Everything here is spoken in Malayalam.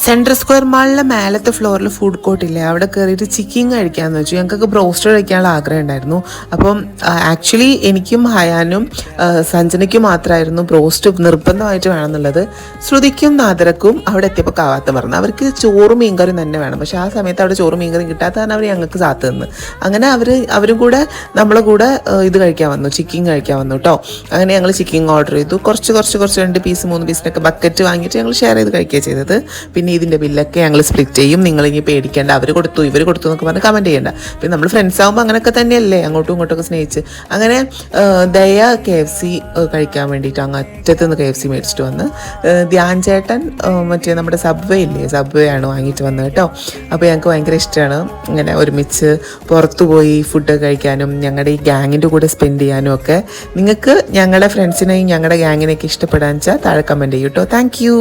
സെൻട്രൽ സ്ക്വയർ മാളിലെ മേലത്തെ ഫ്ലോറിൽ ഫുഡ് കോർട്ട് ഇല്ലേ, അവിടെ കയറിയിട്ട് ചിക്കൻ കഴിക്കാമെന്ന് വെച്ചു. ഞങ്ങൾക്കൊക്കെ ബ്രോസ്റ്റഡ് കഴിക്കാനുള്ള ആഗ്രഹം ഉണ്ടായിരുന്നു. അപ്പം ആക്ച്വലി എനിക്കും ഹയാനും സഞ്ജനയ്ക്കും മാത്രമായിരുന്നു ബ്രോസ്റ്റ് നിർബന്ധമായിട്ട് വേണമെന്നുള്ളത്. ശ്രുതിക്കും നാദരക്കും അവിടെ എത്തിയപ്പോൾ കാവാത്ത പറഞ്ഞു അവർക്ക് ചോറും മീൻകറിയും തന്നെ വേണം. പക്ഷെ ആ സമയത്ത് അവിടെ ചോറും മീൻകറിയും കിട്ടാത്ത കാരണം അവർ ഞങ്ങൾക്ക് സാത്ത് തന്നു. അങ്ങനെ അവരും കൂടെ നമ്മളെ കൂടെ ഇത് കഴിക്കാൻ വന്നു, ചിക്കൻ കഴിക്കാൻ വന്നു കേട്ടോ. അങ്ങനെ ഞങ്ങൾ ചിക്കൻ ഓർഡർ ചെയ്തു. കുറച്ച് 2 പീസ് 3 പീസിനൊക്കെ ബക്കറ്റ് വാങ്ങിയിട്ട് ഞങ്ങൾ ഷെയർ ചെയ്ത് കഴിക്കുകയാണ് ചെയ്തത്. പിന്നെ ഇതിൻ്റെ ബില്ലൊക്കെ ഞങ്ങൾ സ്പ്ലിറ്റ് ചെയ്യും. നിങ്ങളിനി പേടിക്കേണ്ട, അവർ കൊടുത്തു ഇവർ കൊടുത്തു എന്നൊക്കെ പറഞ്ഞ് കമൻറ്റ് ചെയ്യേണ്ട. പിന്നെ നമ്മൾ ഫ്രണ്ട്സ് ആകുമ്പോൾ അങ്ങനെയൊക്കെ തന്നെയല്ലേ, അങ്ങോട്ടും ഇങ്ങോട്ടൊക്കെ സ്നേഹിച്ച്. അങ്ങനെ ദയ KFC കഴിക്കാൻ വേണ്ടിയിട്ട് അങ്ങ് അറ്റത്ത് നിന്ന് KFC മേടിച്ചിട്ട് വന്ന്, ധ്യാൻ ചേട്ടൻ മറ്റേ നമ്മുടെ സബ്വേ ഇല്ലേ, സബ്വേ ആണ് വാങ്ങിയിട്ട് വന്നത് കേട്ടോ. അപ്പോൾ ഞങ്ങൾക്ക് ഭയങ്കര ഇഷ്ടമാണ് ഇങ്ങനെ ഒരുമിച്ച് പുറത്തു പോയി ഫുഡ് കഴിക്കാനും ഞങ്ങളുടെ ഈ ഗ്യാങ്ങിൻ്റെ കൂടെ സ്പെൻഡ് ചെയ്യാനും ഒക്കെ. നിങ്ങൾക്ക് ഞങ്ങളുടെ ഫ്രണ്ട്സിനെയും ഞങ്ങളുടെ ഗ്യാങ്ങിനെയൊക്കെ ഇഷ്ടപ്പെടാൻ വെച്ചാൽ താഴെ കമൻറ്റ് ചെയ്യൂ കേട്ടോ. Thank you.